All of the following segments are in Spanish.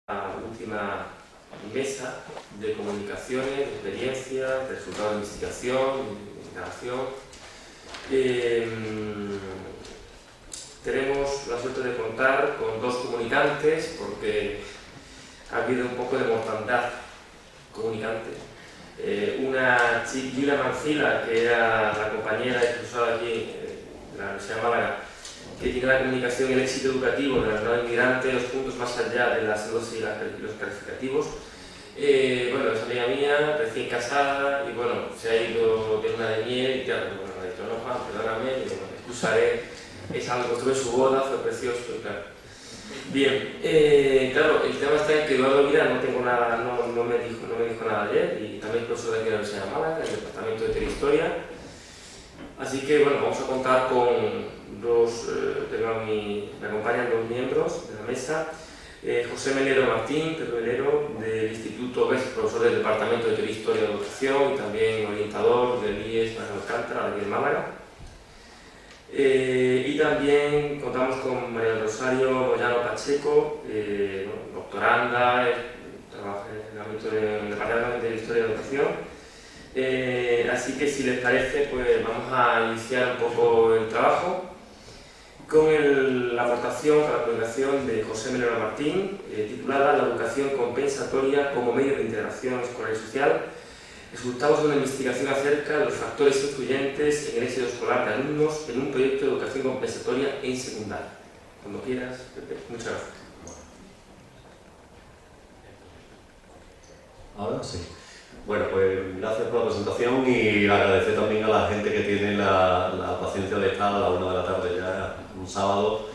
La última mesa de comunicaciones, de experiencias, de resultados de investigación, de indagación. Tenemos la suerte de contar con dos comunicantes porque ha habido un poco de mortandad comunicante. Una Gila Mancila, que era la compañera y profesora aquí de la Universidad de Málaga, que tiene la comunicación y el éxito educativo de la no inmigrante, los puntos más allá de las dosis y los calificativos. Bueno, es amiga mía, recién casada, y bueno, se ha ido de una de miel y claro, bueno, me ha dicho, no Juan, perdóname, y bueno, excusaré, es algo, tuve su boda, fue precioso, y claro. Bien, claro, el tema está en que Eduardo Vida no tengo nada, no me dijo nada ayer, y también es profesor de aquí de la Universidad de Málaga, en el departamento de Teoría e Historia. Así que bueno, vamos a contar con me acompañan dos miembros de la mesa. José Melero Martín, Pedro Melero, del Instituto BES, profesor del Departamento de Teoría e Historia de Educación y también orientador del IES Manuel Alcántara, de aquí en Málaga. Y también contamos con María Rosario Moyano Pacheco, doctoranda, trabaja en el ámbito del Departamento de Historia de Educación. Así que si les parece, pues vamos a iniciar un poco el trabajo con la aportación para la publicación de José Melero Martín, titulada La educación compensatoria como medio de integración escolar y social, resultados de una investigación acerca de los factores influyentes en el éxito escolar de alumnos en un proyecto de educación compensatoria en secundaria. Cuando quieras, Pepe. Muchas gracias. Ahora sí. Bueno, pues gracias por la presentación y agradecer también a la gente que tiene la paciencia de estar a la 1 de la tarde ya un sábado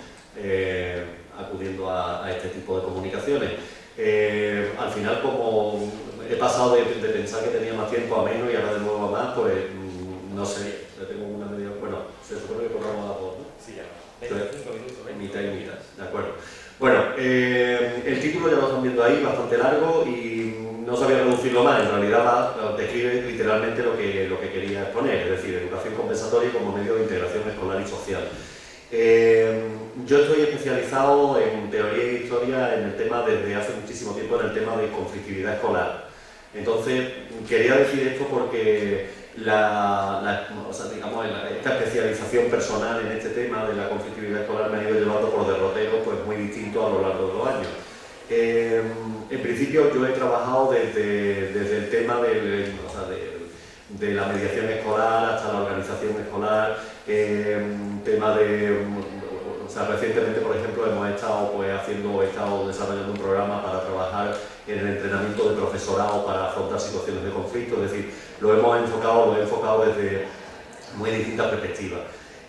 acudiendo a este tipo de comunicaciones. Al final, como he pasado de pensar que tenía más tiempo a menos y ahora de nuevo a más, pues no sé, ya tengo una media... Bueno, se supone que corramos a dos, ¿no? Sí, ya. 25 minutos, ¿eh? Mitad y mitad, de acuerdo. Bueno, el título ya lo están viendo ahí, bastante largo y no sabía reducirlo más, en realidad describe literalmente lo que quería exponer, es decir, educación compensatoria como medio de integración escolar y social. Yo estoy especializado en teoría e historia en el tema desde hace muchísimo tiempo en el tema de conflictividad escolar. Entonces, quería decir esto porque esta especialización personal en este tema de la conflictividad escolar me ha ido llevando por derroteros pues, muy distintos a lo largo de los años. En principio yo he trabajado desde el tema de la mediación escolar hasta la organización escolar, recientemente por ejemplo hemos estado desarrollando un programa para trabajar en el entrenamiento de profesorado para afrontar situaciones de conflicto, es decir, lo he enfocado desde muy distintas perspectivas.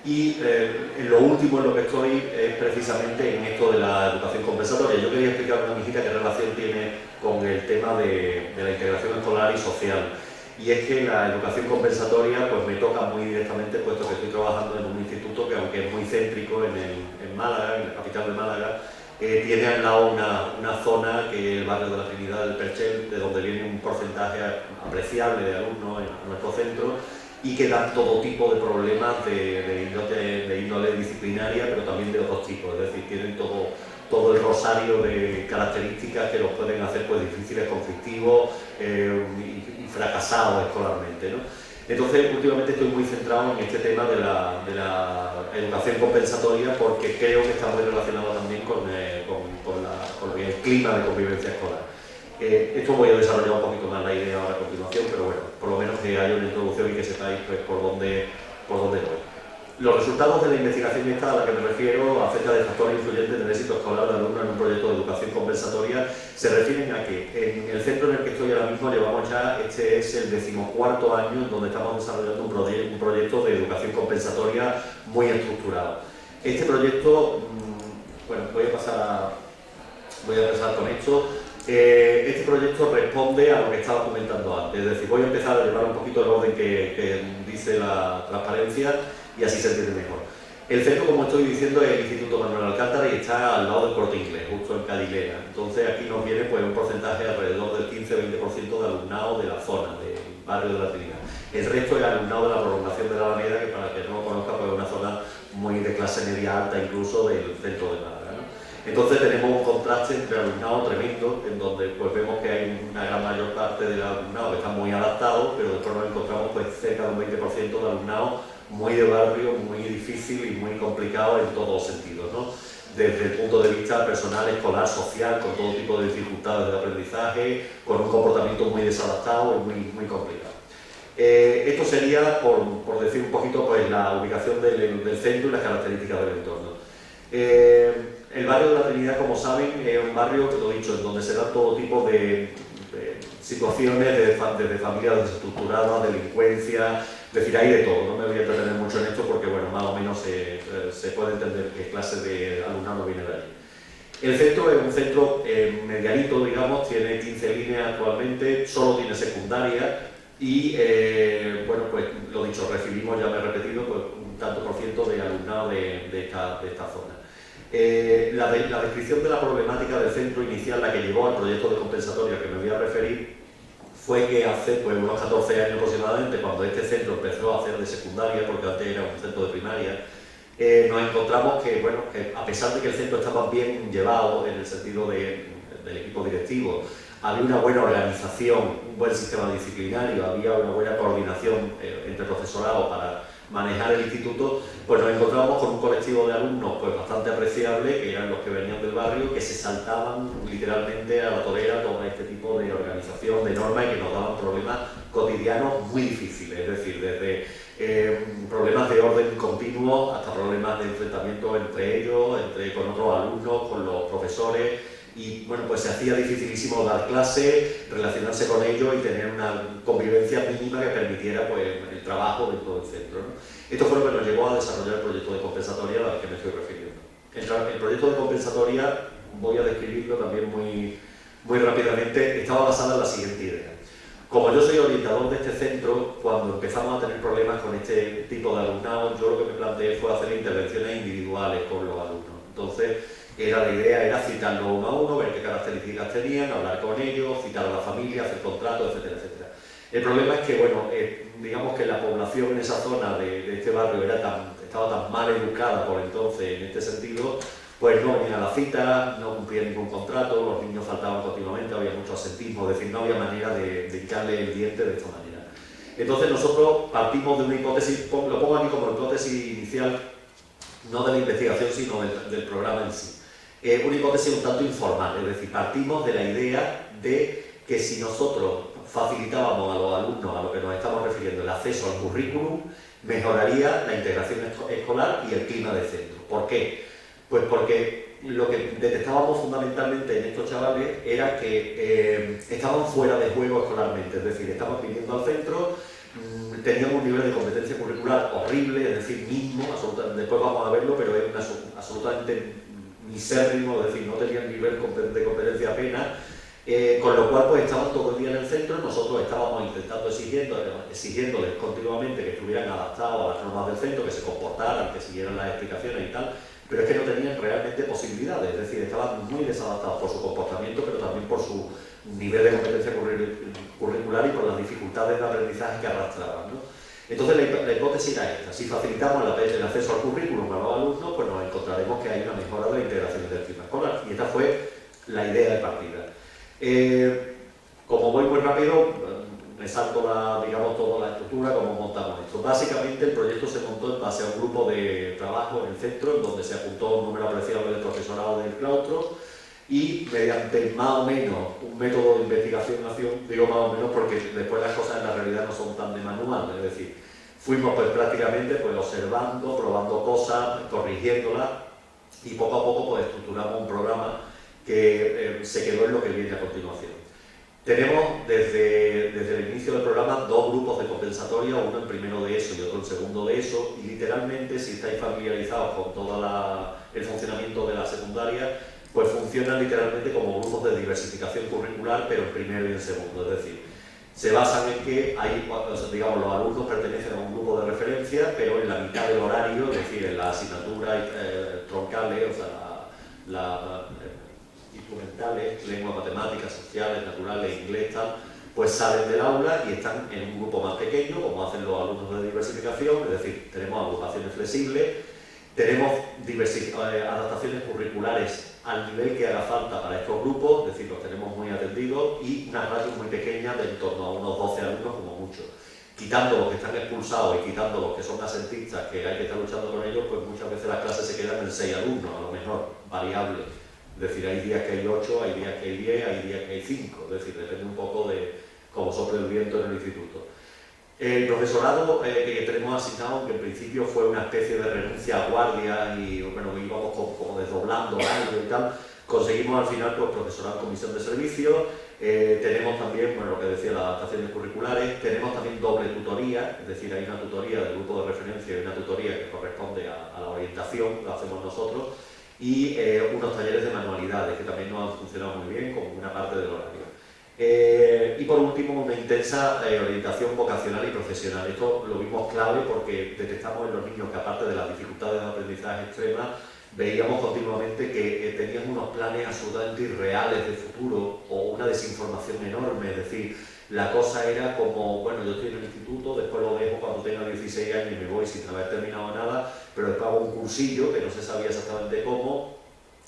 Y en lo último en lo que estoy es precisamente en esto de la educación compensatoria. Yo quería explicar una mijita qué relación tiene con el tema de la integración escolar y social. Y es que la educación compensatoria pues, me toca muy directamente, puesto que estoy trabajando en un instituto que, aunque es muy céntrico en Málaga, en la capital de Málaga, tiene al lado una zona que es el barrio de la Trinidad del Perchel, de donde viene un porcentaje apreciable de alumnos en nuestro centro, y que dan todo tipo de problemas de índole disciplinaria, pero también de otros tipos, es decir, tienen todo el rosario de características que los pueden hacer pues, difíciles, conflictivos y fracasados escolarmente, ¿no? Entonces, últimamente estoy muy centrado en este tema de la educación compensatoria porque creo que está muy relacionado también con el clima de convivencia escolar. Esto voy a desarrollar un poquito más la idea ahora a continuación, pero bueno, por lo menos que haya una introducción y que sepáis pues, por dónde voy. Los resultados de la investigación esta a la que me refiero acerca de factores influyentes en el éxito escolar de alumnos en un proyecto de educación compensatoria se refieren a que en el centro en el que estoy ahora mismo llevamos ya, este es el 14º año en donde estamos desarrollando un proyecto de educación compensatoria muy estructurado. Este proyecto, bueno, voy a empezar con esto. Este proyecto responde a lo que estaba comentando antes, es decir, voy a empezar a llevar un poquito el orden que dice la transparencia y así se entiende mejor. El centro, como estoy diciendo, es el Instituto Manuel Alcántara y está al lado del Corte Inglés, justo en Cadilera. Entonces aquí nos viene pues, un porcentaje alrededor del 15-20% de alumnado de la zona, del barrio de la Trinidad. El resto es alumnado de la prolongación de la Alameda, que para quien no lo conozca, pues es una zona muy de clase media alta, incluso del centro de Málaga, ¿no? Entonces tenemos un contraste entre alumnado tremendo, en donde pues vemos que hay una gran mayor parte del alumnado que está muy adaptado, pero después nos encontramos pues cerca de un 20% de alumnado muy de barrio, muy difícil y muy complicado en todos los sentidos, ¿no? Desde el punto de vista personal, escolar, social, con todo tipo de dificultades de aprendizaje, con un comportamiento muy desadaptado y muy complicado. Esto sería, por decir un poquito, pues, la ubicación del centro y las características del entorno. El barrio de la Trinidad, como saben, es un barrio, que lo he dicho, en donde se dan todo tipo de situaciones, desde familias desestructuradas, delincuencia, es decir, hay de todo. No me voy a entretener mucho en esto porque, bueno, más o menos se puede entender qué clase de alumnado viene de allí. El centro es un centro medianito, digamos, tiene 15 líneas actualmente, solo tiene secundaria y, bueno, pues lo dicho, recibimos, ya me he repetido, pues un tanto por ciento de alumnado de esta zona. La descripción de la problemática del centro inicial, la que llevó al proyecto de compensatoria que me voy a referir, fue que hace pues, unos 14 años aproximadamente, cuando este centro empezó a hacer de secundaria, porque antes era un centro de primaria, nos encontramos que, bueno, que a pesar de que el centro estaba bien llevado en el sentido del equipo directivo, había una buena organización, un buen sistema disciplinario, había una buena coordinación entre profesorado para manejar el instituto, pues nos encontramos con un colectivo de alumnos pues bastante apreciable, que eran los que venían del barrio, que se saltaban literalmente a la torera todo este tipo de organización, de normas, y que nos daban problemas cotidianos muy difíciles, es decir, desde problemas de orden continuo hasta problemas de enfrentamiento entre ellos, con otros alumnos, con los profesores, y bueno, pues se hacía dificilísimo dar clase, relacionarse con ellos y tener una convivencia mínima que permitiera pues, el trabajo dentro del centro, ¿no? Esto fue lo que nos llevó a desarrollar el proyecto de compensatoria al que me estoy refiriendo. El proyecto de compensatoria, voy a describirlo también muy rápidamente, estaba basado en la siguiente idea. Como yo soy orientador de este centro, cuando empezamos a tener problemas con este tipo de alumnado, yo lo que me planteé fue hacer intervenciones individuales con los alumnos. Entonces, la idea era citarlos uno a uno, ver qué características tenían, hablar con ellos, citar a la familia, hacer contratos, etcétera, etcétera. El problema es que, bueno, digamos que la población en esa zona de este barrio estaba tan mal educada por entonces en este sentido, pues no venían a la cita, no cumplían ningún contrato, los niños faltaban continuamente, había mucho absentismo, es decir, no había manera de hincarle el diente de esta manera. Entonces nosotros partimos de una hipótesis, lo pongo aquí como hipótesis inicial, no de la investigación, sino del programa en sí. Una hipótesis un tanto informal, es decir, partimos de la idea de que si nosotros facilitábamos a los alumnos, a lo que nos estamos refiriendo, el acceso al currículum, mejoraría la integración escolar y el clima de centro. ¿Por qué? Pues porque lo que detectábamos fundamentalmente en estos chavales era que estaban fuera de juego escolarmente, es decir, estaban viniendo al centro, tenían un nivel de competencia curricular horrible, es decir, mínimo, después vamos a verlo, pero es absolutamente misérrimo, es decir, no tenían nivel de competencia apenas, con lo cual pues estaban todo el día en el centro, nosotros estábamos intentando exigiéndoles continuamente que estuvieran adaptados a las normas del centro, que se comportaran, que siguieran las explicaciones y tal, pero es que no tenían realmente posibilidades, es decir, estaban muy desadaptados por su comportamiento, pero también por su nivel de competencia curricular y por las dificultades de aprendizaje que arrastraban, ¿no? Entonces la hipótesis era esta: si facilitamos el acceso al currículum a los alumnos, pues nos encontraremos que hay una mejora de la integración del clima escolar, y esta fue la idea de partida. Como voy muy rápido, me salto digamos, toda la estructura, cómo montamos esto. Básicamente el proyecto se montó en base a un grupo de trabajo en el centro, en donde se apuntó un número apreciable de profesorado del claustro, y mediante más o menos un método de investigación-acción, digo más o menos porque después las cosas en la realidad no son tan de manual, es decir, fuimos pues prácticamente pues, observando, probando cosas, corrigiéndolas, y poco a poco pues estructuramos un programa que se quedó en lo que viene a continuación. Tenemos desde el inicio del programa dos grupos de compensatoria, uno en primero de ESO y otro en segundo de ESO, y literalmente, si estáis familiarizados con todo el funcionamiento de la secundaria, pues funcionan literalmente como grupos de diversificación curricular, pero en primero y en segundo, es decir, se basan en que digamos, los alumnos pertenecen a un grupo de referencia, pero en la mitad del horario, es decir, en las asignaturas troncales, o sea, instrumentales, lengua, matemáticas, sociales, naturales, inglés, tal, pues salen del aula y están en un grupo más pequeño, como hacen los alumnos de diversificación, es decir, tenemos agrupaciones flexibles, tenemos adaptaciones curriculares al nivel que haga falta para estos grupos, es decir, los tenemos muy atendidos, y unas ratios muy pequeñas de en torno a unos 12 alumnos como mucho. Quitando los que están expulsados y quitando los que son asentistas, que hay que estar luchando con ellos, pues muchas veces las clases se quedan en 6 alumnos, a lo mejor, variable. Es decir, hay días que hay 8, hay días que hay 10, hay días que hay 5, es decir, depende un poco de cómo sople el viento en el instituto. El profesorado que tenemos asignado, que en principio fue una especie de renuncia a guardia y bueno, íbamos como desdoblando algo y tal, conseguimos al final pues, profesorado en comisión de servicios, tenemos también, bueno, lo que decía, las adaptaciones curriculares, tenemos también doble tutoría, es decir, hay una tutoría del grupo de referencia y una tutoría que corresponde a la orientación, la hacemos nosotros, y unos talleres de manualidades que también nos han funcionado muy bien como una parte del horario. Y por último, una intensa orientación vocacional y profesional. Esto lo vimos clave porque detectamos en los niños que aparte de las dificultades de aprendizaje extremas, veíamos continuamente que tenían unos planes absolutamente irreales de futuro o una desinformación enorme, es decir, la cosa era como, bueno, yo estoy en el instituto, después lo dejo cuando tenga 16 años y me voy sin haber terminado nada, pero después hago un cursillo que no se sabía exactamente cómo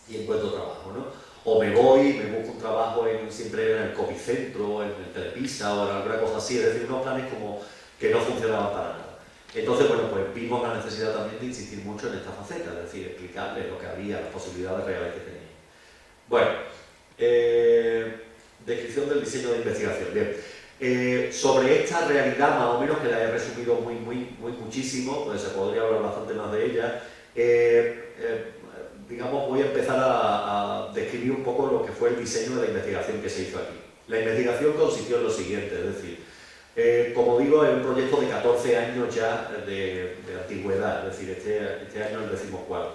y encuentro trabajo, ¿no? O me voy, me busco un trabajo siempre en el Copicentro, en el Telepisa o en alguna cosa así, es decir, unos planes como que no funcionaban para nada. Entonces, bueno, pues vimos la necesidad también de insistir mucho en esta faceta, es decir, explicarles lo que había, las posibilidades reales que tenía. Bueno, descripción del diseño de investigación. Bien, sobre esta realidad, más o menos, que la he resumido muchísimo, pues se podría hablar bastante más de ella, digamos, voy a empezar a describir un poco lo que fue el diseño de la investigación que se hizo aquí. La investigación consistió en lo siguiente, es decir, como digo, es un proyecto de 14 años ya de antigüedad, es decir, este año es el 14º.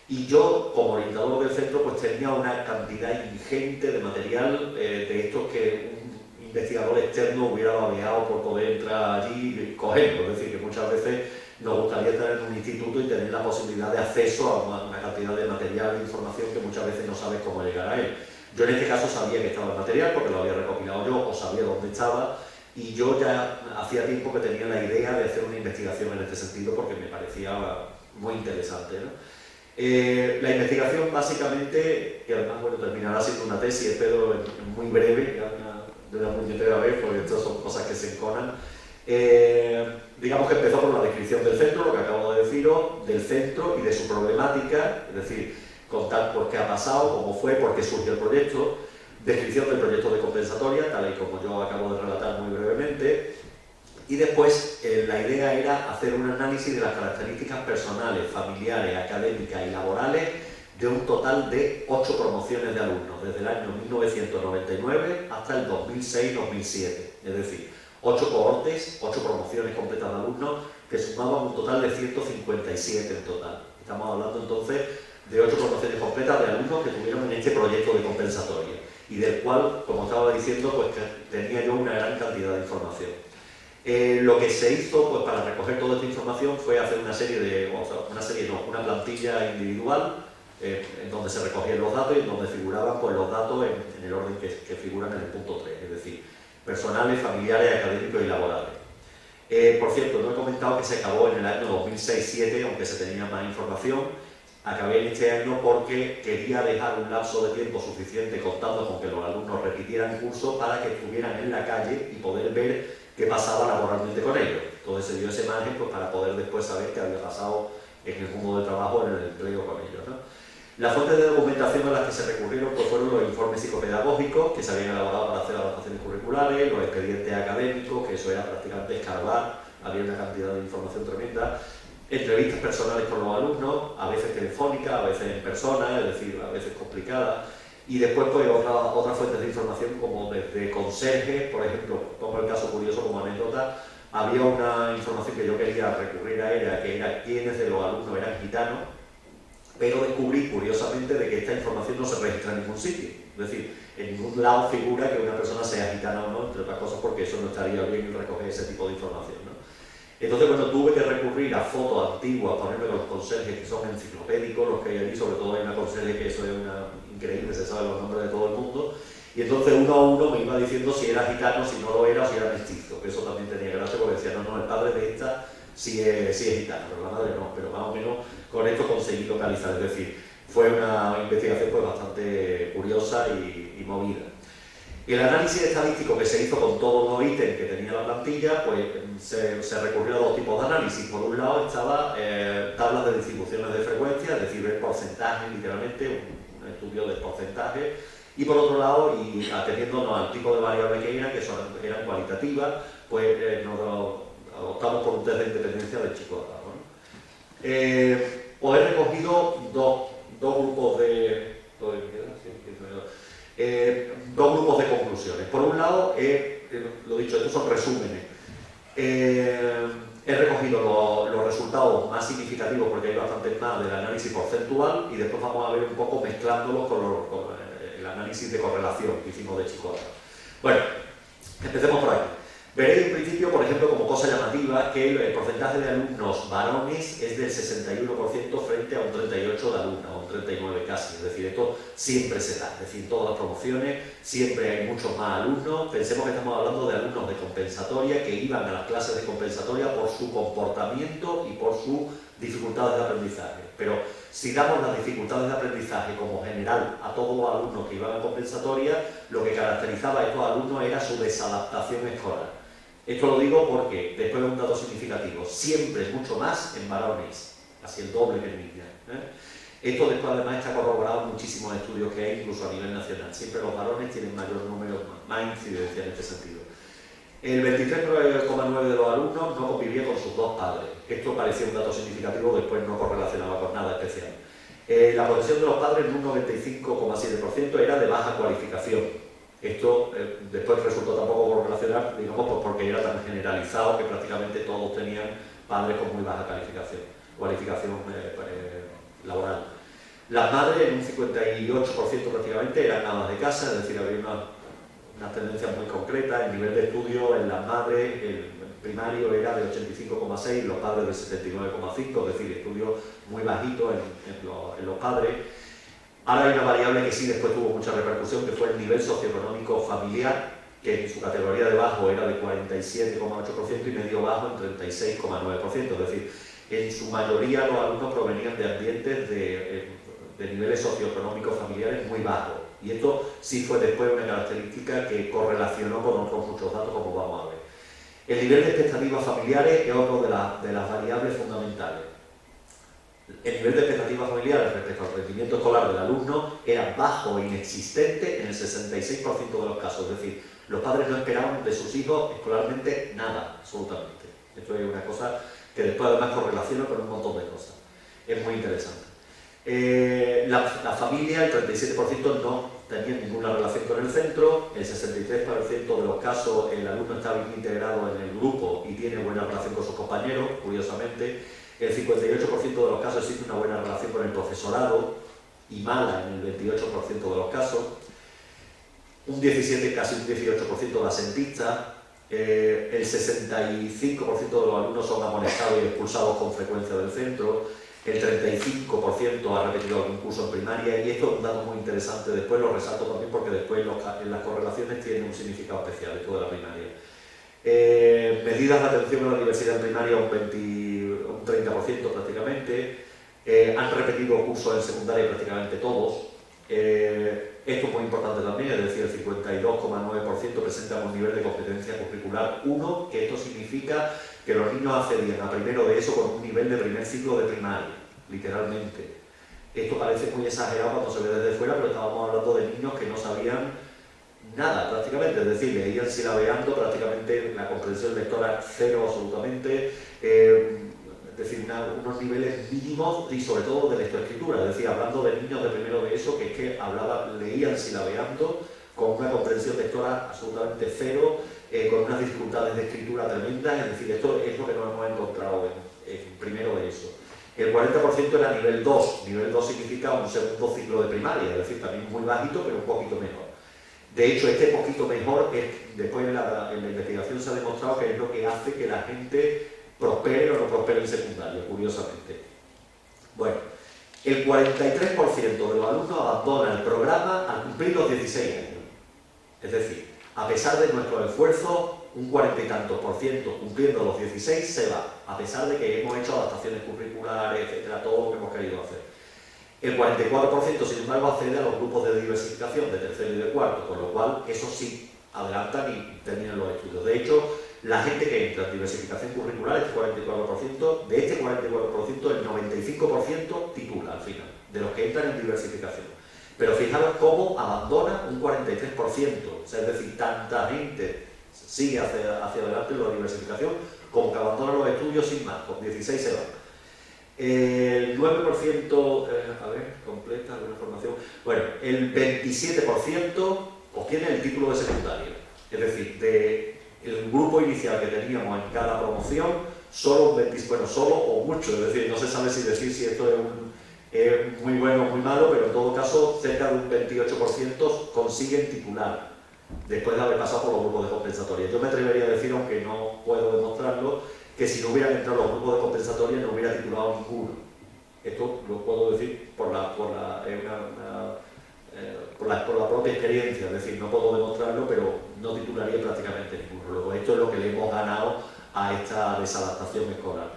Y yo, como orientador del centro, pues tenía una cantidad ingente de material de estos que un investigador externo hubiera babeado por poder entrar allí y cogerlo, es decir, que muchas veces nos gustaría estar en un instituto y tener la posibilidad de acceso a una cantidad de material e información que muchas veces no sabes cómo llegar a él. Yo en este caso sabía que estaba el material porque lo había recopilado yo o sabía dónde estaba y yo ya hacía tiempo que tenía la idea de hacer una investigación en este sentido porque me parecía muy interesante, ¿no? La investigación básicamente, que además bueno, terminará siendo una tesis, espero muy breve, de una puñetera vez porque estas son cosas que se enconan. Digamos que empezó por la descripción del centro, lo que acabo de deciros, del centro y de su problemática, es decir, contar por qué ha pasado, cómo fue, por qué surgió el proyecto, descripción del proyecto de compensatoria, tal y como yo acabo de relatar muy brevemente, y después la idea era hacer un análisis de las características personales, familiares, académicas y laborales de un total de 8 promociones de alumnos, desde el año 1999 hasta el 2006-2007, es decir, 8 cohortes, 8 promociones completas de alumnos que sumaban un total de 157 en total. Estamos hablando entonces de 8 promociones completas de alumnos que tuvieron en este proyecto de compensatoria y del cual, como estaba diciendo, pues tenía yo una gran cantidad de información. Lo que se hizo pues, para recoger toda esta información fue hacer una plantilla individual en donde se recogían los datos y en donde figuraban pues, los datos en el orden que figuran en el punto 3, es decir, personales, familiares, académicos y laborales. Por cierto, no he comentado que se acabó en el año 2006-2007, aunque se tenía más información. Acabé en este año porque quería dejar un lapso de tiempo suficiente contando con que los alumnos repitieran curso para que estuvieran en la calle y poder ver qué pasaba laboralmente con ellos. Entonces se dio ese margen pues, para poder después saber qué había pasado en el mundo del trabajo, en el empleo con ellos, ¿no? Las fuentes de documentación a las que se recurrieron pues, fueron los informes psicopedagógicos que se habían elaborado para hacer adaptaciones curriculares, los expedientes académicos, que eso era prácticamente escarbar, había una cantidad de información tremenda, entrevistas personales con los alumnos, a veces telefónicas, a veces en persona, es decir, a veces complicadas, y después pues, otras fuentes de información como desde conserjes, por ejemplo, pongo el caso curioso como anécdota, había una información que yo quería recurrir a ella, que era quiénes de los alumnos eran gitanos, pero descubrí curiosamente de que esta información no se registra en ningún sitio, es decir, en ningún lado figura que una persona sea gitana o no, entre otras cosas porque eso no estaría bien recoger ese tipo de información, ¿no? Entonces, bueno, tuve que recurrir a fotos antiguas, ponerme con los conserjes que son enciclopédicos, los que hay allí, sobre todo hay una conserje que eso es increíble, se sabe los nombres de todo el mundo, y entonces uno a uno me iba diciendo si era gitano, si no lo era o si era mestizo, que eso también tenía gracia porque decía, no, el padre de esta sí es gitano, pero la madre no, pero más o menos con esto conseguí localizar, es decir, Fue una investigación pues, bastante curiosa y movida. El análisis estadístico que se hizo con todos los ítems que tenía la plantilla, pues se recurrió a dos tipos de análisis. Por un lado estaba tablas de distribuciones de frecuencia, es decir, ver porcentajes, literalmente, un estudio de porcentaje. Y por otro lado, y atendiéndonos al tipo de variables que eran cualitativas, pues nos optamos por un test de independencia de Chicoda, ¿no? Os he recogido dos grupos de... dos grupos de conclusiones. Por un lado, lo dicho, estos son resúmenes. He recogido los resultados más significativos, porque hay bastantes más del análisis porcentual, y después vamos a ver un poco mezclándolos con el análisis de correlación que hicimos de Chicoda. Bueno, empecemos por aquí. Veréis en principio, por ejemplo, como cosa llamativa, que el porcentaje de alumnos varones es del 61% frente a un 38% de alumnas, o un 39% casi. Es decir, esto siempre se da. Es decir, en todas las promociones siempre hay muchos más alumnos. Pensemos que estamos hablando de alumnos de compensatoria que iban a las clases de compensatoria por su comportamiento y por sus dificultades de aprendizaje. Pero si damos las dificultades de aprendizaje como general a todos los alumnos que iban a compensatoria, lo que caracterizaba a estos alumnos era su desadaptación escolar. Esto lo digo porque, después de un dato significativo, siempre es mucho más en varones, casi el doble que en niñas. Esto después además está corroborado en muchísimos estudios que hay, incluso a nivel nacional. Siempre los varones tienen mayor número, más incidencia en este sentido. El 23,9% de los alumnos no convivía con sus dos padres. Esto parecía un dato significativo, después no correlacionaba con nada especial. La protección de los padres en un 95,7% era de baja cualificación. Esto después resultó tampoco correlacionar, digamos, pues porque era tan generalizado que prácticamente todos tenían padres con muy baja cualificación laboral. Las madres, en un 58% prácticamente, eran amas de casa, es decir, había unas tendencias muy concretas. El nivel de estudio en las madres, el primario era de 85,6, los padres de 79,5, es decir, estudio muy bajito en los padres. Ahora hay una variable que sí después tuvo mucha repercusión, que fue el nivel socioeconómico familiar, que en su categoría de bajo era de 47,8% y medio bajo en 36,9%. Es decir, en su mayoría los alumnos provenían de ambientes de niveles socioeconómicos familiares muy bajos. Y esto sí fue después una característica que correlacionó con otros muchos datos, como vamos a ver. El nivel de expectativas familiares es otro de las variables fundamentales. El nivel de expectativas familiares respecto al rendimiento escolar del alumno era bajo e inexistente en el 66% de los casos. Es decir, los padres no esperaban de sus hijos escolarmente nada, absolutamente. Esto es una cosa que después además correlaciona con un montón de cosas. Es muy interesante. La familia, el 37% no tenía ninguna relación con el centro. El 63% de los casos el alumno está bien integrado en el grupo y tiene buena relación con sus compañeros, curiosamente. El 58% de los casos existe una buena relación con el profesorado y mala en el 28% de los casos. Un 17, casi un 18% de asentistas. El 65% de los alumnos son amonestados y expulsados con frecuencia del centro. El 35% ha repetido algún curso en primaria, y esto es un dato muy interesante. Después lo resalto también porque después en las correlaciones tiene un significado especial, esto de la primaria. Medidas de atención a la diversidad en primaria, un 30% prácticamente. Han repetido cursos en secundaria prácticamente todos. Esto es muy importante también, es decir, el 52,9% presenta un nivel de competencia curricular 1, que esto significa que los niños accedían a primero de eso con un nivel de primer ciclo de primaria, literalmente. Esto parece muy exagerado cuando se ve desde fuera, pero estábamos hablando de niños que no sabían nada prácticamente, es decir, leían silabeando prácticamente, la comprensión lectora cero absolutamente, es decir, unos niveles mínimos y sobre todo de lectoescritura, es decir, hablando de niños de primero de eso que es que leían silabeando con una comprensión lectora absolutamente cero, con unas dificultades de escritura tremendas, es decir, esto es lo que nos hemos encontrado en primero de eso. El 40% era nivel 2, nivel 2 significa un segundo ciclo de primaria, es decir, también muy bajito, pero un poquito mejor. De hecho, este poquito mejor, después en la investigación se ha demostrado que es lo que hace que la gente prospere o no prospere en secundaria, curiosamente. Bueno, el 43% de los alumnos abandona el programa al cumplir los 16 años. Es decir, a pesar de nuestro esfuerzo, un 40 y tantos % cumpliendo los 16 se va, a pesar de que hemos hecho adaptaciones curriculares, etcétera, todo lo que hemos querido hacer. El 44%, sin embargo, accede a los grupos de diversificación de tercero y de cuarto, con lo cual eso sí adelantan y terminan los estudios. De hecho, la gente que entra en diversificación curricular, este 44%, de este 44%, el 95% titula al final, de los que entran en diversificación. Pero fijaros cómo abandona un 43%, o sea, es decir, tanta gente sigue hacia adelante en la diversificación como que abandona los estudios sin más, con 16 se van. El 9%, a ver, completa alguna formación. Bueno, el 27% obtiene el título de secundario. Es decir, del grupo inicial que teníamos en cada promoción, solo o mucho, es decir, no se sabe si decir si esto es muy bueno o muy malo, pero en todo caso, cerca de un 28% consiguen titular, después de haber pasado por los grupos de compensatoria. Yo me atrevería a decir, aunque no puedo demostrarlo, que si no hubieran entrado los grupos de compensatoria no hubiera titulado ninguno. Esto lo puedo decir por la propia experiencia, es decir, no puedo demostrarlo, pero no titularía prácticamente ninguno. Luego, esto es lo que le hemos ganado a esta desadaptación escolar.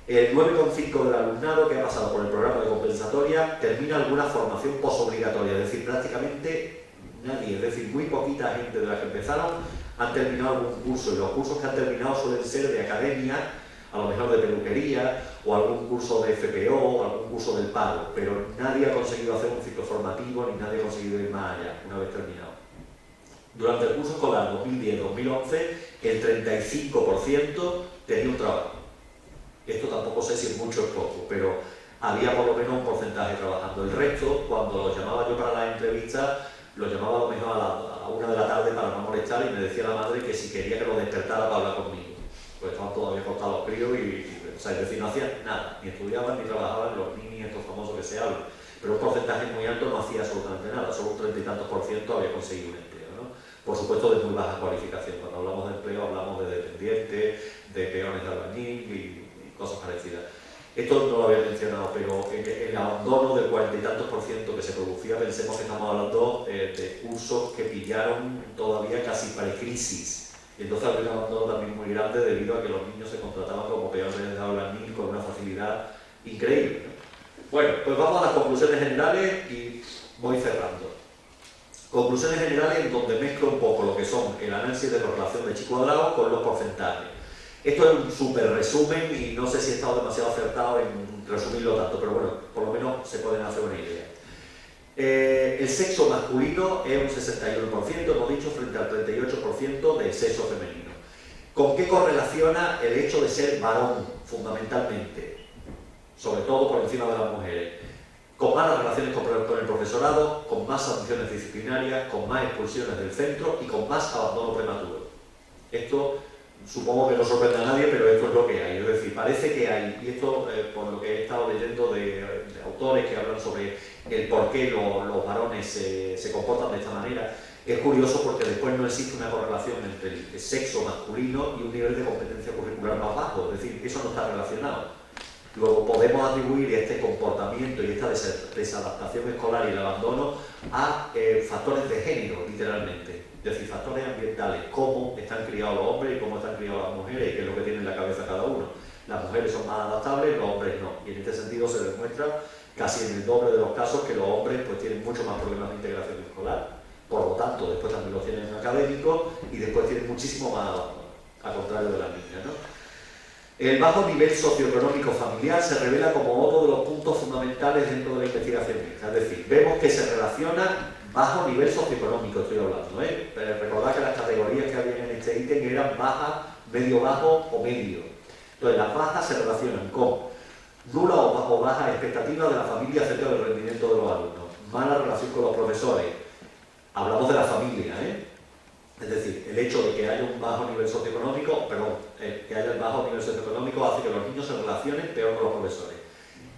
El 9,5% del alumnado que ha pasado por el programa de compensatoria termina alguna formación posobligatoria, es decir, prácticamente nadie, es decir, muy poquita gente de las que empezaron han terminado algún curso, y los cursos que han terminado suelen ser de academia, a lo mejor de peluquería, o algún curso de FPO, o algún curso del paro, pero nadie ha conseguido hacer un ciclo formativo, ni nadie ha conseguido ir más allá, una vez terminado. Durante el curso escolar 2010-2011, el 35% tenía un trabajo. Esto tampoco sé si es mucho o es poco, pero había por lo menos un porcentaje trabajando. El resto, cuando los llamaba yo para las entrevistas, los llamaba a lo mejor a la 1 de la tarde para no molestar, y me decía la madre que si quería que los despertara para hablar conmigo. Pues estaban todavía acostados los críos o sea, es decir, no hacían nada, ni estudiaban ni trabajaban, los ninis estos famosos que se hablan. Pero un porcentaje muy alto no hacía absolutamente nada, solo un 30 y tantos % había conseguido un empleo, ¿no? Por supuesto, de muy baja cualificación. Cuando hablamos de empleo hablamos de dependientes, de peones de albañil y cosas parecidas. Esto no lo había mencionado, pero el abandono del 40 y tantos % que se producía, pensemos que estamos hablando de cursos que pillaron todavía casi pre-crisis. Y entonces había un abandono también muy grande debido a que los niños se contrataban como peones de albañil con una facilidad increíble, ¿no? Bueno, pues vamos a las conclusiones generales y voy cerrando. Conclusiones generales en donde mezclo un poco lo que son el análisis de correlación de chi cuadrado con los porcentajes. Esto es un súper resumen y no sé si he estado demasiado acertado en resumirlo tanto, pero bueno, por lo menos se pueden hacer una idea. El sexo masculino es un 61%, hemos dicho, frente al 38% del sexo femenino. ¿Con qué correlaciona el hecho de ser varón, fundamentalmente? Sobre todo por encima de las mujeres. Con malas relaciones con el profesorado, con más sanciones disciplinarias, con más expulsiones del centro y con más abandono prematuro. Esto supongo que no sorprende a nadie, pero esto es lo que hay. Es decir, parece que hay, y esto por lo que he estado leyendo de autores que hablan sobre el por qué los varones se comportan de esta manera, es curioso porque después no existe una correlación entre el sexo masculino y un nivel de competencia curricular más bajo, es decir, eso no está relacionado. Luego podemos atribuir este comportamiento y esta desadaptación escolar y el abandono a factores de género, literalmente. Es decir, factores ambientales, cómo están criados los hombres y cómo están criadas las mujeres y qué es lo que tiene en la cabeza cada uno. Las mujeres son más adaptables, los hombres no. Y en este sentido se demuestra casi en el doble de los casos que los hombres pues, tienen mucho más problemas de integración escolar. Por lo tanto, después también los tienen académicos y después tienen muchísimo más abandono, al contrario de las niñas, ¿no? El bajo nivel socioeconómico familiar se revela como otro de los puntos fundamentales dentro de la investigación. Es decir, vemos que se relaciona bajo nivel socioeconómico, estoy hablando, ¿eh? Pero recordad que las categorías que había en este ítem eran baja, medio bajo o medio. Entonces, las bajas se relacionan con nula o baja expectativa de la familia acerca del rendimiento de los alumnos, mala relación con los profesores. Hablamos de la familia, ¿eh? Es decir, el hecho de que haya un bajo nivel socioeconómico, que haya el bajo nivel socioeconómico hace que los niños se relacionen peor con los profesores.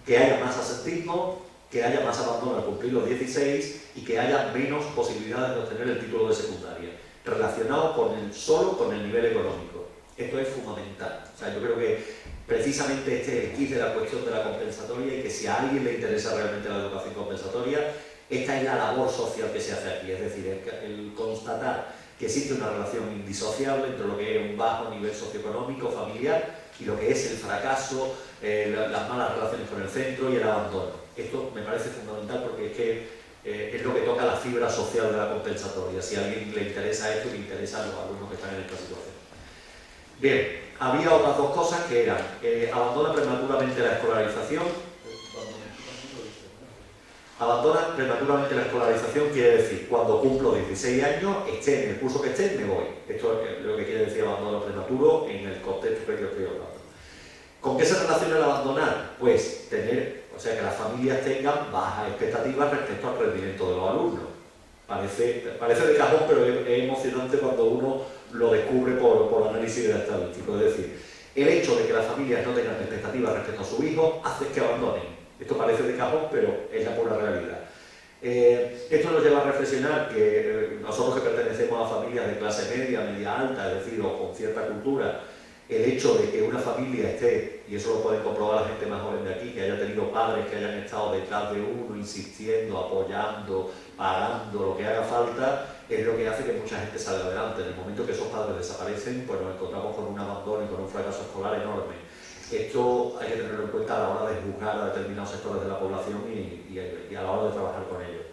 Que haya más asentismo, que haya más abandono al cumplir los 16 y que haya menos posibilidades de obtener el título de secundaria, relacionado solo con el nivel económico. Esto es fundamental. O sea, yo creo que precisamente este es el kit de la cuestión de la compensatoria y que si a alguien le interesa realmente la educación compensatoria, esta es la labor social que se hace aquí, es decir, el constatar que existe una relación indisociable entre lo que es un bajo nivel socioeconómico, familiar, y lo que es el fracaso, las malas relaciones con el centro y el abandono. Esto me parece fundamental porque es que es lo que toca la fibra social de la compensatoria. Si a alguien le interesa esto, le interesan los alumnos que están en esta situación. Bien, había otras dos cosas que eran abandona prematuramente la escolarización. Abandona prematuramente la escolarización quiere decir, cuando cumplo 16 años, esté en el curso que esté, me voy. Esto es lo que quiere decir abandono prematuro en el contexto que yo estoy hablando. ¿Con qué se relaciona el abandonar? Pues que las familias tengan bajas expectativas respecto al rendimiento de los alumnos. Parece de cajón, pero es emocionante cuando uno lo descubre por análisis estadístico. Es decir, el hecho de que las familias no tengan expectativas respecto a su hijo hace que abandonen. Esto parece de cajón, pero es la pura realidad. Esto nos lleva a reflexionar que nosotros que pertenecemos a familias de clase media, media alta, es decir, o con cierta cultura, el hecho de que una familia esté, y eso lo pueden comprobar la gente más joven de aquí, que haya tenido padres que hayan estado detrás de uno, insistiendo, apoyando, pagando, lo que haga falta, es lo que hace que mucha gente salga adelante. En el momento que esos padres desaparecen, pues nos encontramos con un abandono y con un fracaso escolar enorme. Esto hay que tenerlo en cuenta a la hora de juzgar a determinados sectores de la población y a la hora de trabajar con ellos.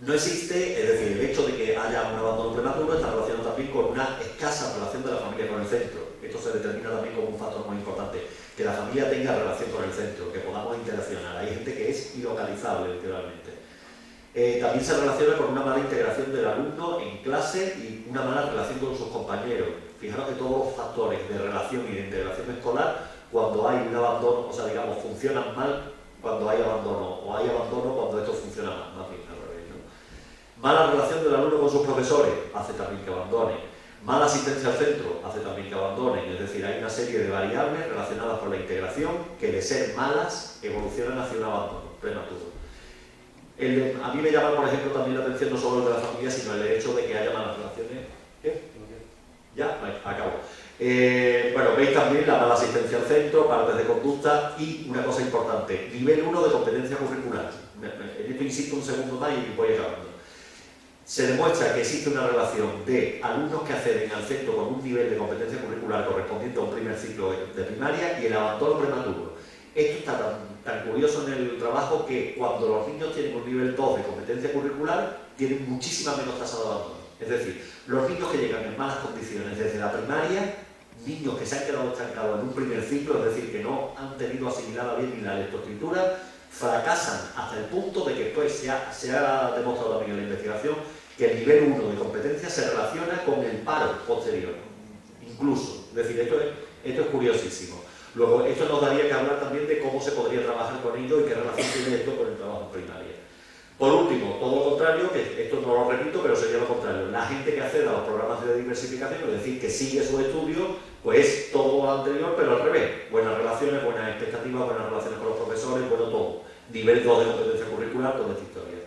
No existe, es decir, el hecho de que haya un abandono prematuro está relacionado también con una escasa relación de la familia con el centro. Esto se determina también como un factor muy importante, que la familia tenga relación con el centro, que podamos interaccionar. Hay gente que es ilocalizable, literalmente. También se relaciona con una mala integración del alumno en clase y una mala relación con sus compañeros. Fijaros que todos los factores de relación y de integración escolar, cuando hay un abandono, o sea, digamos, funcionan mal cuando hay abandono, o hay abandono cuando esto funciona mal, más bien al revés, ¿no? Mala relación del alumno con sus profesores hace también que abandone. Mala asistencia al centro hace también que abandonen. Es decir, hay una serie de variables relacionadas con la integración que de ser malas evolucionan hacia un abandono prematuro. A mí me llama, por ejemplo, también la atención no solo el de la familia, sino el hecho de que haya malas relaciones. ¿Ya? Acabo. Bueno, veis también la mala asistencia al centro, partes de conducta y una cosa importante, nivel 1 de competencia curricular. En esto insisto un segundo más y voy acabando. Se demuestra que existe una relación de alumnos que acceden al centro con un nivel de competencia curricular correspondiente a un primer ciclo de primaria y el abandono prematuro. Esto está tan curioso en el trabajo que cuando los niños tienen un nivel 2 de competencia curricular, tienen muchísima menos tasa de abandono. Es decir, los niños que llegan en malas condiciones desde la primaria, niños que se han quedado estancados en un primer ciclo, es decir, que no han tenido asimilada bien ni la lectoescritura, fracasan hasta el punto de que después se ha demostrado también en la investigación que el nivel 1 de competencia se relaciona con el paro posterior, incluso. Es decir, esto es curiosísimo. Luego, esto nos daría que hablar también de cómo se podría trabajar con ello y qué relación tiene esto con el trabajo en primaria. Por último, todo lo contrario, que esto no lo repito, pero sería lo contrario. La gente que accede a los programas de diversificación, es decir, que sigue su estudio, pues es todo lo anterior, pero al revés. Buenas relaciones, buenas expectativas, buenas relaciones con los profesores, bueno, todo. Nivel 2 de competencia curricular, toda esta historia.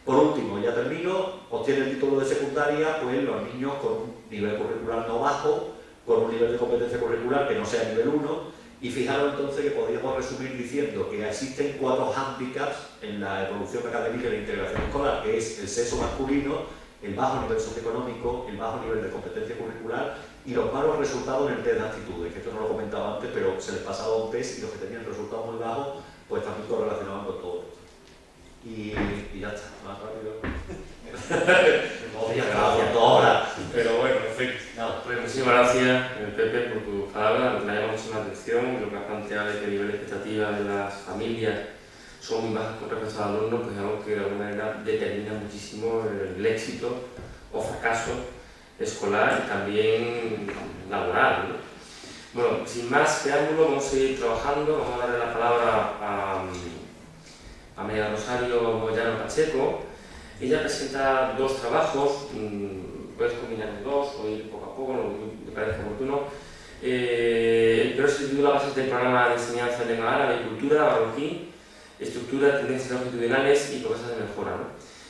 Por último, ya termino, obtiene el título de secundaria, pues los niños con un nivel curricular no bajo, con un nivel de competencia curricular que no sea nivel 1, y fijaros entonces que podríamos resumir diciendo que existen 4 hándicaps en la evolución académica y la integración escolar, que es el sexo masculino, el bajo nivel socioeconómico, el bajo nivel de competencia curricular y los malos resultados en el test de actitudes, que esto no lo comentaba antes, pero se les pasaba un test y los que tenían resultados muy bajos, pues también correlacionaban con todo esto. Y ya está, más rápido. Gracias, 2 horas. Pero bueno, perfecto. Pues muchísimas gracias, Pepe, por tus palabras. Me llama mucho la atención lo que has planteado de que el nivel de expectativa de las familias son muy bajas con respecto al alumno, pues es algo que de alguna manera determina muchísimo el éxito o fracaso escolar y también laboral, ¿no? Bueno, sin más preámbulo, vamos a seguir trabajando. Vamos a darle la palabra a María Rosario Moyano Pacheco. Ella presenta 2 trabajos, puedes combinar los 2 o ir poco a poco, lo que te parezca oportuno. Pero se titula Bases del programa de enseñanza de lengua árabe y cultura, marroquí, estructura, tendencias longitudinales y propuestas de mejora, ¿no?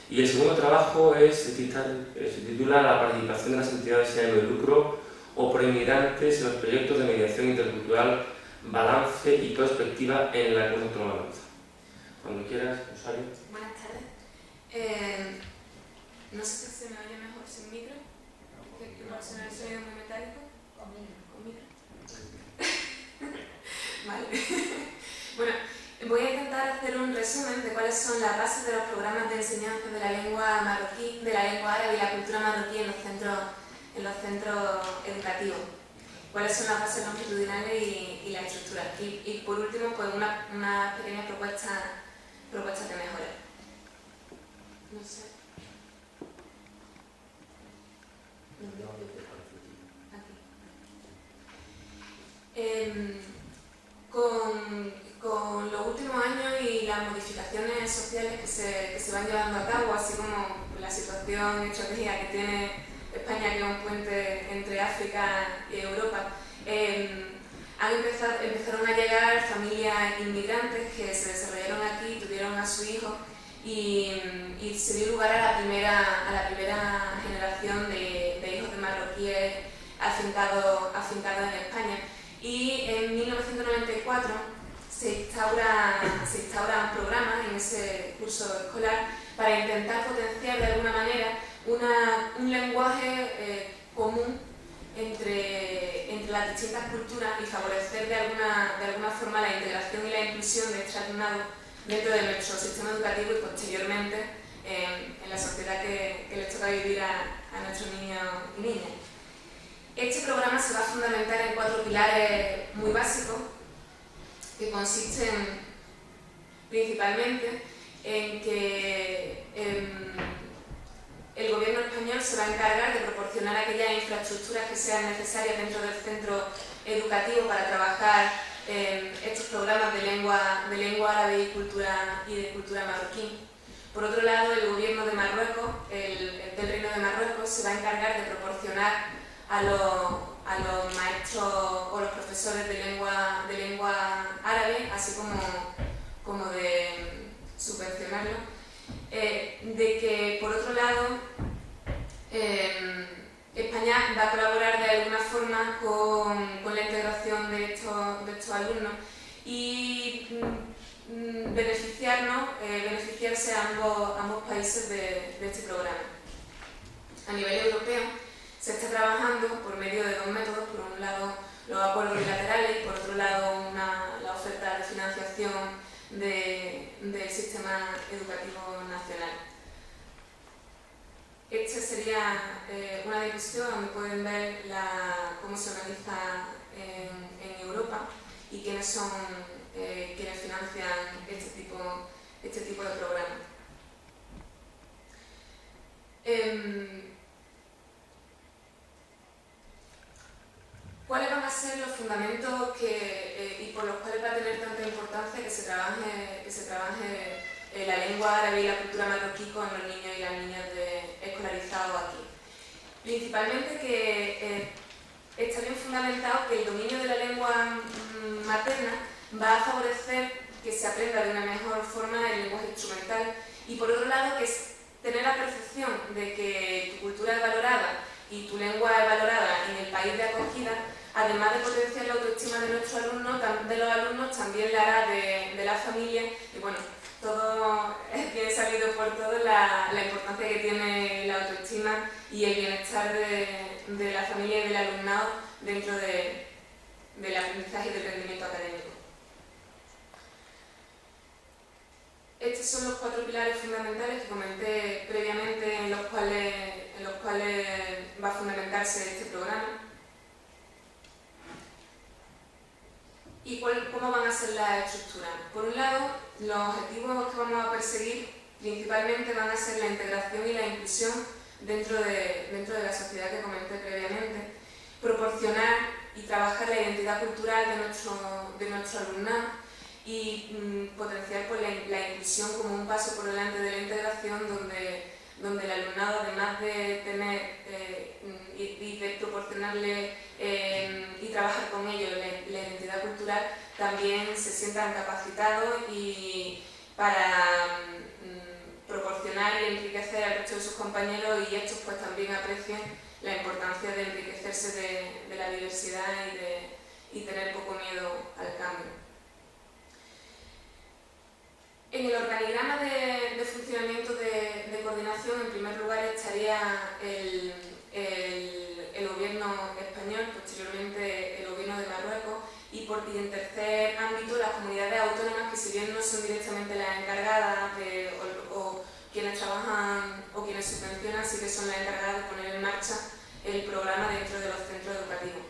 Y el segundo trabajo se titula La participación de las entidades sin ánimo de lucro o proinmigrantes en los proyectos de mediación intercultural, balance y perspectiva en la Comunidad Autónoma de Valencia. Cuando quieras, Rosario. Buenas tardes. No sé si se me oye mejor sin micro, porque igual suena el sonido muy metálico. Con micro. Vale. Bueno, Voy a intentar hacer un resumen de cuáles son las bases de los programas de enseñanza de la lengua marroquí, de la lengua árabe y la cultura marroquí en los centros educativos. Cuáles son las bases longitudinales y la estructura. Y por último, pues una pequeña propuesta de mejora. No sé. Con los últimos años y las modificaciones sociales que se van llevando a cabo, así como la situación estratégica que tiene España, que es un puente entre África y Europa, empezaron a llegar familias inmigrantes que se desarrollaron aquí, tuvieron a su hijo y se dio lugar a la primera generación de hijos de marroquíes afincados en España. Y en 1994 se instaura un programa en ese curso escolar para intentar potenciar de alguna manera un lenguaje común entre las distintas culturas y favorecer de alguna forma la integración y la inclusión de este alumnado dentro de nuestro sistema educativo y posteriormente en la sociedad que les toca vivir a nuestros niños y niñas. Este programa se va a fundamentar en 4 pilares muy básicos que consisten principalmente en que el gobierno español se va a encargar de proporcionar aquellas infraestructuras que sean necesarias dentro del centro educativo para trabajar estos programas de lengua árabe y de cultura marroquí. Por otro lado, el gobierno de Marruecos, del Reino de Marruecos, se va a encargar de proporcionar a los maestros o los profesores de lengua árabe, así como de subvencionarlo. De que, por otro lado, España va a colaborar de alguna forma con la integración de estos alumnos y beneficiarse a ambos países de este programa. A nivel europeo se está trabajando por medio de 2 métodos, por un lado los acuerdos bilaterales y por otro lado la oferta de financiación del sistema educativo nacional. Esta sería una diapositiva donde pueden ver cómo se organiza en Europa y quiénes son quienes financian este tipo de programas. ¿Cuáles van a ser los fundamentos y por los cuales va a tener tanta importancia que se trabaje la lengua árabe y la cultura marroquí con los niños y las niñas escolarizados aquí? Principalmente que está bien fundamentado que el dominio de la lengua materna va a favorecer que se aprenda de una mejor forma el lenguaje instrumental y por otro lado que es tener la percepción de que tu cultura es valorada y tu lengua es valorada en el país de acogida, además de potenciar la autoestima de los alumnos, también la hará de la familia y bueno, todo es bien sabido por todos la importancia que tiene la autoestima y el bienestar de la familia y del alumnado dentro del aprendizaje y del rendimiento académico. Estos son los 4 pilares fundamentales que comenté previamente en los cuales va a fundamentarse este programa. ¿Y cómo van a ser las estructuras? Por un lado, los objetivos que vamos a perseguir principalmente van a ser la integración y la inclusión dentro de la sociedad que comenté previamente, proporcionar y trabajar la identidad cultural de nuestro alumnado y potenciar pues, la inclusión como un paso por delante de la integración donde el alumnado, además de tener y de proporcionarle y trabajar con ellos la identidad cultural, también se sientan capacitados y para proporcionar y enriquecer al resto de sus compañeros y estos pues también aprecien la importancia de enriquecerse de la diversidad y tener poco miedo al cambio. En el organigrama de funcionamiento de coordinación, en primer lugar, estaría el gobierno español, posteriormente el gobierno de Marruecos y en tercer ámbito, las comunidades autónomas, que si bien no son directamente las encargadas o quienes trabajan o quienes subvencionan, sí que son las encargadas de poner en marcha el programa dentro de los centros educativos.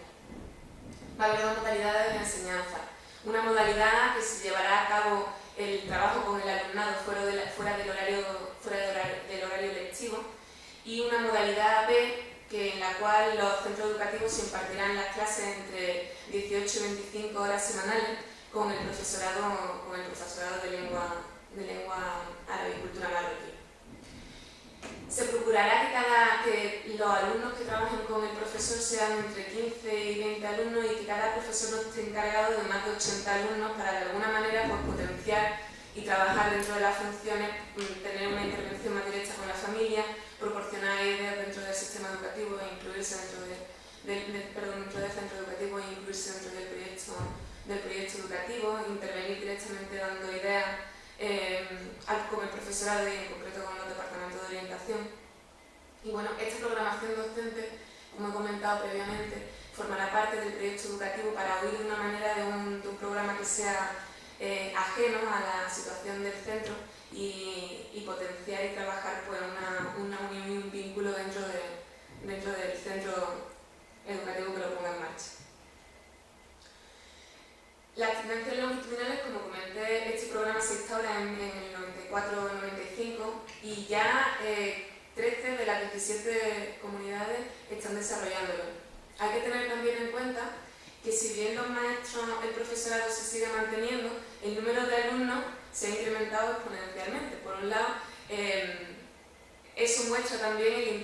Va a haber dos modalidades de enseñanza. Una modalidad que se llevará a cabo el trabajo con el alumnado fuera del horario lectivo, y una modalidad B, en la cual los centros educativos se impartirán las clases entre 18 y 25 horas semanales con el profesorado de lengua árabe y cultura marroquí. Se procurará que los alumnos que trabajen con el profesor sean entre 15 y 20 alumnos y que cada profesor no esté encargado de más de 80 alumnos para de alguna manera potenciar y trabajar dentro de las funciones, tener una intervención más directa con la familia, proporcionar ideas dentro del sistema educativo e incluirse dentro del centro educativo e incluirse dentro del proyecto educativo, intervenir directamente dando ideas con el profesorado y en concreto con los departamentos de orientación. Y bueno, esta programación docente, como he comentado previamente, formará parte del proyecto educativo para huir de una manera de un programa que sea ajeno a la situación del centro y potenciar y trabajar pues, una unión y un vínculo dentro del centro educativo que lo ponga en marcha. Las tendencias longitudinales, como comenté, este programa se instaura en el 94-95 y ya 13 de las 17 comunidades están desarrollándolo. Hay que tener también en cuenta que si bien los maestros, el profesorado se sigue manteniendo, el número de alumnos se ha incrementado exponencialmente. Por un lado, eso muestra también el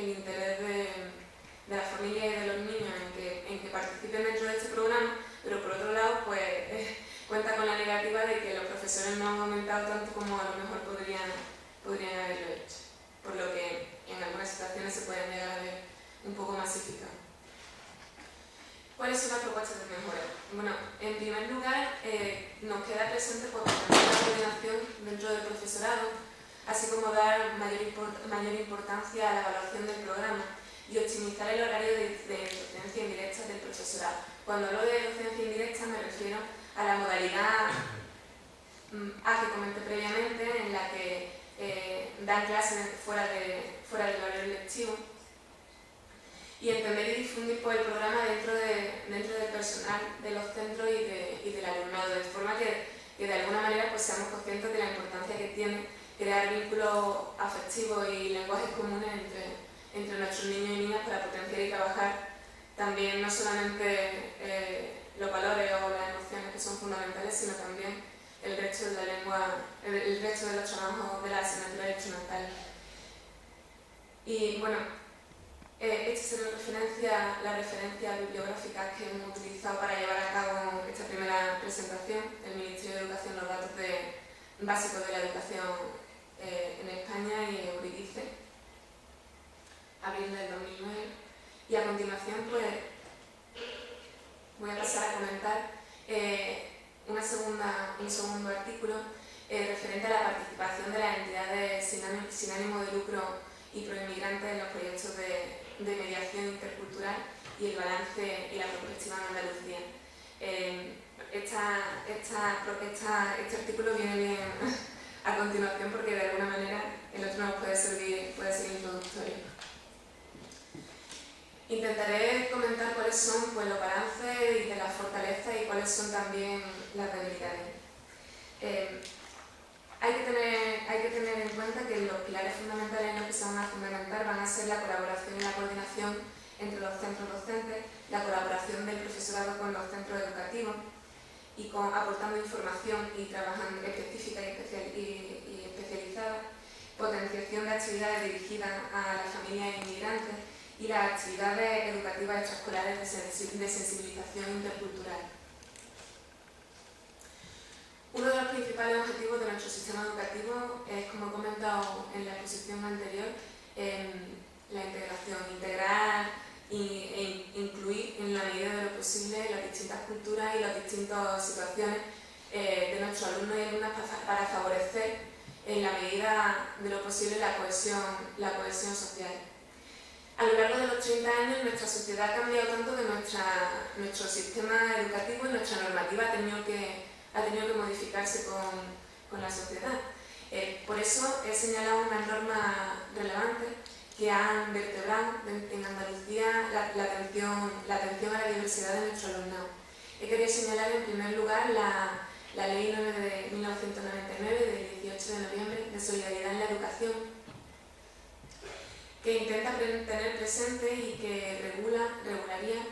interés de la familia y de los niños en que participen dentro de este programa, pero por otro lado, pues cuenta con la negativa de que los profesores no han aumentado tanto como a lo mejor podrían haberlo hecho, por lo que en algunas situaciones se pueden llegar a ver un poco masificados. ¿Cuáles son las propuestas de mejora? Bueno, en primer lugar, nos queda presente pues, la coordinación dentro del profesorado, así como dar mayor importancia a la evaluación del programa y optimizar el horario de docencia indirecta del profesorado. Cuando hablo de docencia indirecta me refiero a la modalidad A que comenté previamente, en la que dan clases fuera del horario lectivo, y entender y difundir pues, el programa dentro del personal de los centros y del alumnado, de forma que de alguna manera pues, seamos conscientes de la importancia que tiene crear vínculos afectivos y lenguajes comunes entre nuestros niños y niñas para potenciar y trabajar también no solamente los valores o las emociones que son fundamentales, sino también el resto de la lengua, el resto de los trabajos de las asignaturas instrumentales. Y bueno, esta será la referencia bibliográfica que hemos utilizado para llevar a cabo esta primera presentación. El Ministerio de Educación, los datos básicos de la educación en España y Euridice, abril del 2009. Y a continuación, pues, voy a pasar a comentar un segundo artículo referente a la participación de las entidades sin ánimo de lucro y proinmigrantes en los proyectos de mediación intercultural y el balance y la perspectiva en Andalucía. Este artículo viene bien a continuación porque de alguna manera el otro nos puede ser introductorio. Intentaré comentar cuáles son pues, los balances y de las fortalezas y cuáles son también las debilidades. Hay que tener en cuenta que los pilares fundamentales en los que se van a fundamentar van a ser la colaboración y la coordinación entre los centros docentes, la colaboración del profesorado con los centros educativos y aportando información y trabajando específica y especializada, potenciación de actividades dirigidas a las familias inmigrantes y las actividades educativas extraescolares de sensibilización intercultural. Uno de los principales objetivos de nuestro sistema educativo es, como he comentado en la exposición anterior, la integración, integrar e incluir en la medida de lo posible las distintas culturas y las distintas situaciones de nuestros alumnos y alumnas para favorecer en la medida de lo posible la cohesión social. A lo largo de los 30 años nuestra sociedad ha cambiado tanto que nuestro sistema educativo y nuestra normativa ha tenido que modificarse con la sociedad. Por eso he señalado unas normas relevantes que han vertebrado en Andalucía la atención a la diversidad de nuestro alumnado. He querido señalar en primer lugar la Ley 9 de 1999 del 18 de noviembre de Solidaridad en la Educación, que intenta tener presente y que regularía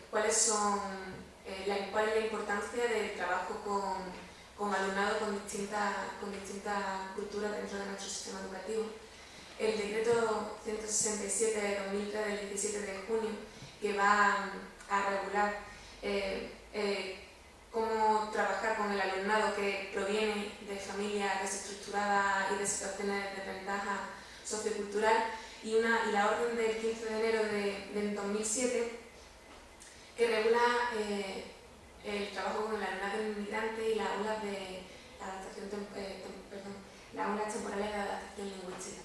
cuál es la importancia del trabajo con alumnado con distintas culturas dentro de nuestro sistema educativo. El decreto 167 de 2003 del 17 de junio, que va a regular cómo trabajar con el alumnado que proviene de familias desestructuradas y de situaciones de desventaja sociocultural, y la orden del 15 de enero de 2007, que regula el trabajo con el alumnado inmigrante y las aulas temporales de adaptación lingüística.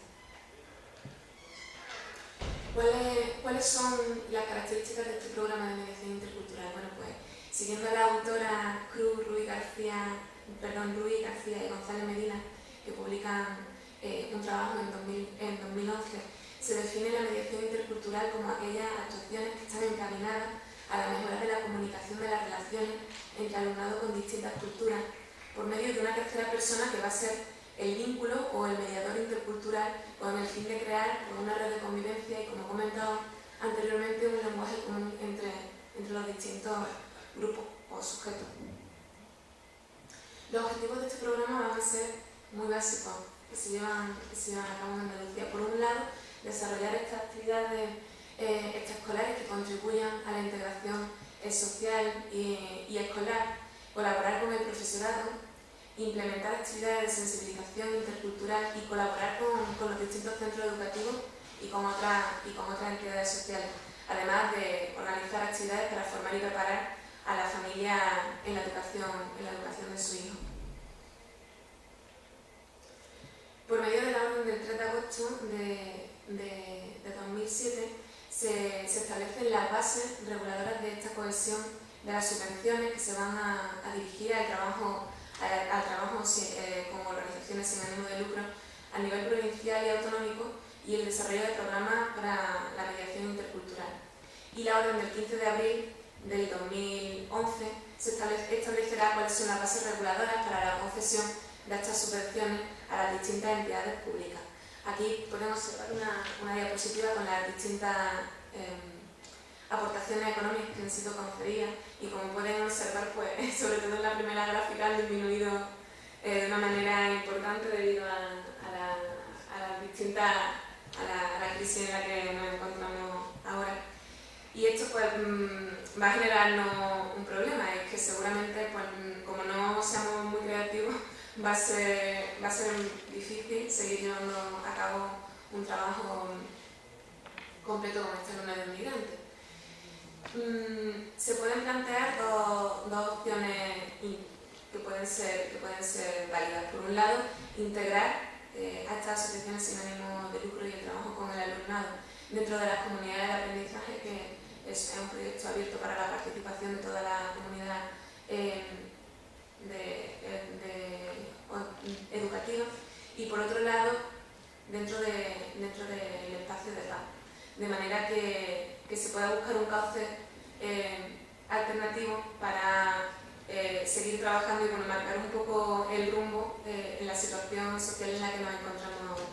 ¿Cuáles son las características de este programa de mediación intercultural? Bueno, pues siguiendo a la autora Cruz, Ruiz García y González Medina, que publican un trabajo en 2011, se define la mediación intercultural como aquellas actuaciones que están encaminadas a la mejora de la comunicación de las relaciones entre alumnado con distintas culturas por medio de una tercera persona que va a ser el vínculo o el mediador intercultural, con el fin de crear una red de convivencia y, como he comentado anteriormente, un lenguaje común entre los distintos grupos o sujetos. Los objetivos de este programa van a ser muy básicos, que se llevan a cabo en Andalucía. Por un lado, desarrollar estas actividades extraescolares que contribuyan a la integración social y escolar, colaborar con el profesorado, implementar actividades de sensibilización intercultural y colaborar con los distintos centros educativos y con otras entidades sociales, además de organizar actividades para formar y preparar a la familia en la educación de su hijo. Por medio de la orden del 3 de agosto de 2007 se establecen las bases reguladoras de esta cohesión de las subvenciones que se van a dirigir al trabajo con organizaciones sin ánimo de lucro a nivel provincial y autonómico, y el desarrollo de programas para la mediación intercultural. Y la orden del 15 de abril del 2011 establecerá cuáles son las bases reguladoras para la concesión de estas subvenciones a las distintas entidades públicas. Aquí podemos observar una diapositiva con las distintas aportaciones económicas que han sido concedidas, y como pueden observar, pues, sobre todo en la primera gráfica, han disminuido de una manera importante debido a la crisis en la que nos encontramos ahora. Y esto, pues, va a generarnos un problema, es que seguramente, pues, como no seamos muy creativos, va a ser difícil seguir llevando a cabo un trabajo completo con este alumnado inmigrante. Se pueden plantear dos opciones que pueden ser válidas. Por un lado, integrar a estas asociaciones sin ánimo de lucro y el trabajo con el alumnado dentro de las comunidades de aprendizaje, que es un proyecto abierto para la participación de toda la comunidad educativa, y por otro lado, dentro del espacio de paz, de manera que se pueda buscar un cauce alternativo para seguir trabajando y marcar un poco el rumbo en la situación social en la que nos encontramos ahora.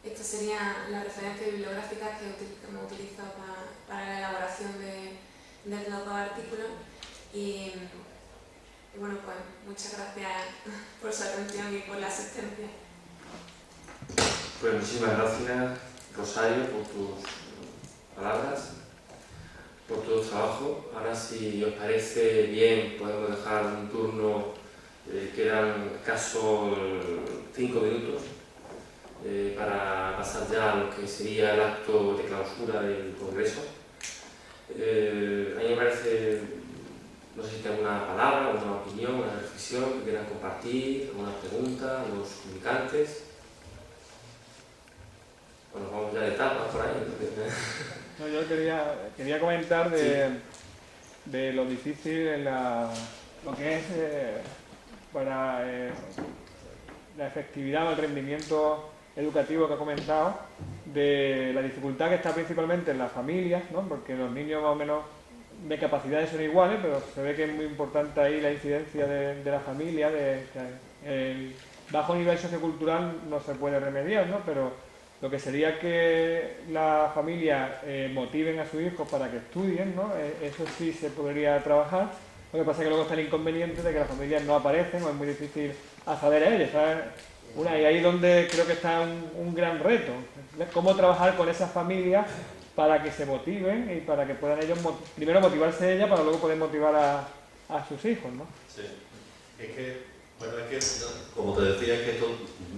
Estas serían las referencias bibliográficas que hemos utilizado para la elaboración de los dos artículos, y bueno, pues muchas gracias por su atención y por la asistencia. Pues muchísimas gracias, Rosario, por tus palabras, por todo el trabajo. Ahora, si os parece bien, podemos dejar un turno, quedan escasos 5 minutos, para pasar ya a lo que sería el acto de clausura del Congreso. A mí me parece, no sé si tengo una palabra, una opinión, una reflexión que quieran compartir, alguna pregunta a los comunicantes. quería comentar de lo difícil en lo que es para la efectividad o el rendimiento educativo que ha comentado, de la dificultad que está principalmente en las familias, ¿no? Porque los niños más o menos de capacidades son iguales, pero se ve que es muy importante ahí la incidencia de la familia, el bajo nivel sociocultural no se puede remediar, ¿no? Pero lo que sería que la familia motiven a sus hijos para que estudien, ¿no? Eso sí se podría trabajar. Lo que pasa es que luego está el inconveniente de que las familias no aparecen o es muy difícil acceder a ellas, ¿sabes? Y ahí es donde creo que está un gran reto. Cómo trabajar con esas familias para que se motiven y para que puedan ellos primero motivarse ellas para luego poder motivar a sus hijos, ¿no? Sí. Es que, bueno, como te decía, es que esto